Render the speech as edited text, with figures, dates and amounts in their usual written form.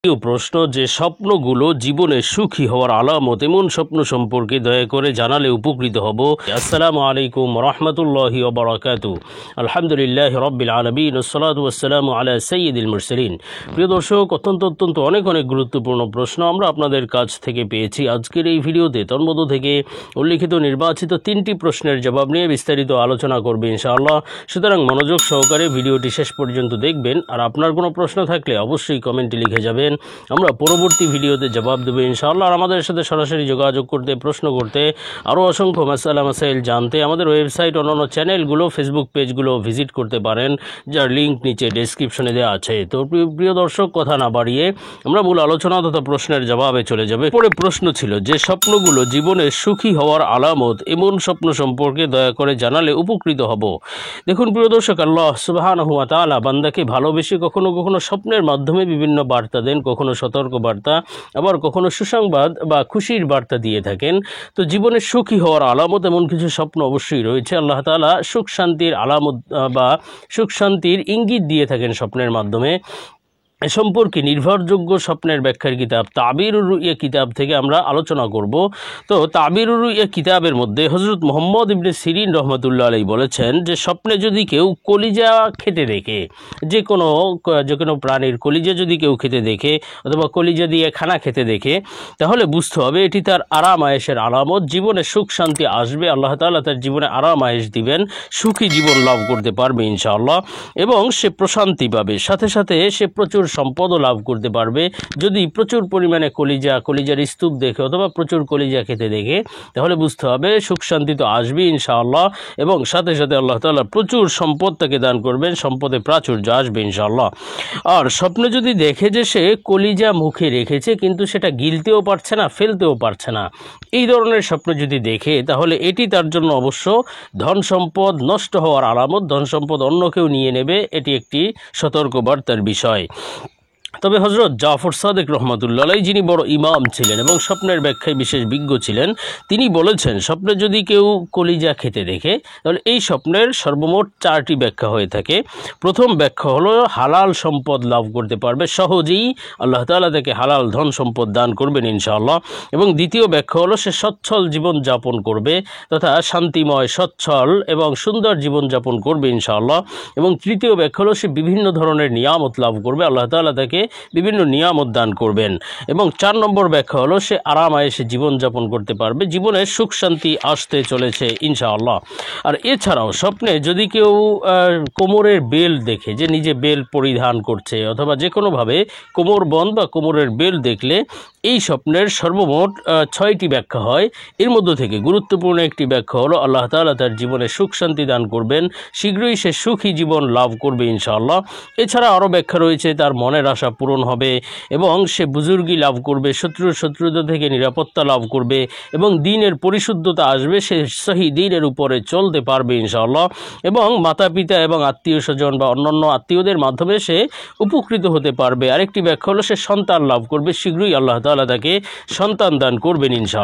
প্রশ্ন যে স্বপ্নগুলো জীবনে সুখী হওয়ার আলামত এমন স্বপ্ন সম্পর্কে দয়া করে জানালে উপকৃত হব। আসসালামু আলাইকুম রাহমাতুল্লাহি ওয়া বারাকাতুহু। আলহামদুলিল্লাহ রাব্বিল আলামিন ওয়াসসালাতু ওয়াসসালামু আলা সাইয়্যিদিল মুরসালিন। প্রিয় দর্শক, অত্যন্ত অনেক গুরুত্বপূর্ণ প্রশ্ন আমরা আপনাদের কাছ থেকে পেয়েছি। আজকের এই ভিডিওতে তন্মধ্য থেকে উল্লিখিত নির্বাচিত 3টি প্রশ্নের জবাব নিয়ে বিস্তারিত আলোচনা করবে ইনশাআল্লাহ। সুতরাং মনোযোগ সহকারে ভিডিওটি শেষ পর্যন্ত দেখবেন। আর আপনার কোনো প্রশ্ন থাকলে অবশ্যই কমেন্টে লিখে যাবেন, আমরা পরবর্তী ভিডিওতে জবাব দেব ইনশাআল্লাহ। আর আমাদের সাথে সরাসরি যোগাযোগ করতে, প্রশ্ন করতে, আরও অসংখ্য মাসাইল জানতে আমাদের ওয়েবসাইট, অন্যান্য চ্যানেলগুলো, ফেসবুক পেজগুলো ভিজিট করতে পারেন, যার লিঙ্ক নিচে ডেসক্রিপশনে দেওয়া আছে। তো প্রিয় দর্শক, কথা না বাড়িয়ে আমরা মূল আলোচনা তথা প্রশ্নের জবাবে চলে যাবে। পরে প্রশ্ন ছিল যে স্বপ্নগুলো জীবনে সুখী হওয়ার আলামত এমন স্বপ্ন সম্পর্কে দয়া করে জানালে উপকৃত হব। দেখুন প্রিয় দর্শক, আল্লাহ সুবহানাহু ওয়া তাআলা বান্দাকে ভালোবেসে কখনো কখনো স্বপ্নের মাধ্যমে বিভিন্ন বার্তা দেন, কখনো সতর্ক বার্তা, আবার কখনো সুসংবাদ বা খুশির বার্তা দিয়ে থাকেন। তো জীবনে সুখী হওয়ার আলামত এমন কিছু স্বপ্ন অবশ্যই রয়েছে। আল্লাহ তাআলা সুখ শান্তির আলামত বা সুখ শান্তির ইঙ্গিত দিয়ে থাকেন স্বপ্নের মাধ্যমে। এ সম্পর্কে নির্ভরযোগ্য স্বপ্নের ব্যাখ্যার কিতাব তাবিরুর রুইয়া কিতাব থেকে আমরা আলোচনা করব। তো তাবিরুর রুইয়া কিতাবের মধ্যে হযরত মুহাম্মদ ইবনে সিরিন রহমতুল্লাহ আলাইহি বলেছেন যে স্বপ্নে যদি কেউ কলিজা খেতে দেখে, যে কোনো প্রাণীর কলিজা যদি কেউ খেতে দেখে অথবা কলিজা দিয়ে খানা খেতে দেখে, তাহলে বুঝতে হবে এটি তার আরাম আয়েশের আলামত। জীবনে সুখ শান্তি আসবে, আল্লাহ তাআলা তার জীবনে আরাম আয়েশ দিবেন, সুখী জীবন লাভ করতে পারবে ইনশাআল্লাহ, এবং সে প্রশান্তি পাবে, সাথে সাথে সে প্রচুর সম্পদও লাভ করতে পারবে। যদি প্রচুর পরিমাণে কলিজার স্তূপ দেখে অথবা প্রচুর কলিজা খেতে দেখে, তাহলে বুঝতে হবে সুখ শান্তি তো আসবে ইনশাআল্লাহ, এবং সাথে সাথে আল্লাহ তাআলা প্রচুর সম্পদ তাকে দান করবেন, সম্পদে প্রাচুর্য আসবে ইনশাআল্লাহ। আর স্বপ্নে যদি দেখে যে সে কলিজা মুখে রেখেছে কিন্তু সেটা গিলতেও পারছে না, ফেলতেও পারছে না, এই ধরনের স্বপ্ন যদি দেখে, তাহলে এটি তার জন্য অবশ্য ধন সম্পদ নষ্ট হওয়ার আলামত, ধন সম্পদ অন্য কেউ নিয়ে নেবে, এটি একটি সতর্কবার্তার বিষয়। তবে হযরত জাফর সাদিক রহমতুল্লাহ আলাইহি, যিনি বড় ইমাম ছিলেন এবং স্বপ্নের ব্যাখ্যায় বিশেষ বিজ্ঞ ছিলেন, তিনি বলেছেন স্বপ্নে যদি কেউ কলিজা খেতে দেখে, তাহলে এই স্বপ্নের সর্বমোট 4টি ব্যাখ্যা হয়ে থাকে। প্রথম ব্যাখ্যা হলো হালাল সম্পদ লাভ করতে পারবে, সহজেই আল্লাহ তাআলা তাকে হালাল ধন সম্পদ দান করবেন ইনশাআল্লাহ। এবং দ্বিতীয় ব্যাখ্যা হলো সে সচ্ছল জীবন যাপন করবে, তথা শান্তিময়, সচ্ছল এবং সুন্দর জীবন যাপন করবে ইনশাআল্লাহ। এবং তৃতীয় ব্যাখ্যা হলো সে বিভিন্ন ধরনের নিয়ামত লাভ করবে, আল্লাহ তাআলা তাকে বিভিন্ন নিয়ামত দান করবেন। এবং 4 নম্বর ব্যাখ্যা হলো সে আরাম আয়েশে জীবনযাপন করতে পারবে, জীবনে সুখ শান্তি আসতে চলেছে ইনশাআল্লাহ। আর এছাড়াও স্বপ্নে যদি কেউ কোমরের বেল দেখে, যে নিজে বেল পরিধান করছে অথবা যে কোনোভাবে কোমর বন্ধ বা কোমরের বেল দেখলে, এই স্বপ্নের সর্বমোট 6টি ব্যাখ্যা হয়। এর মধ্য থেকে গুরুত্বপূর্ণ একটি ব্যাখ্যা হলো আল্লাহ তাআলা তার জীবনে সুখ শান্তি দান করবেন, শীঘ্রই সে সুখী জীবন লাভ করবে ইনশাআল্লাহ। এছাড়া আরও ব্যাখ্যা রয়েছে তার মনের আশা পূরণ হবে এবং সে বুজুর্গি লাভ করবে, শত্রুতা থেকে নিরাপত্তা লাভ করবে এবং দ্বীনের পরিশুদ্ধতা আসবে, সে সহি দ্বীনের উপরে চলতে পারবে ইনশাআল্লাহ। এবং মাতা পিতা এবং আত্মীয় স্বজন বা অন্যান্য আত্মীয়দের মাধ্যমে সে উপকৃত হতে পারবে। আরেকটি ব্যাখ্যা হলো সে সন্তান লাভ করবে, শীঘ্রই আল্লাহ তাআলা তাকে সন্তান দান করবেন ইনশাআল্লাহ।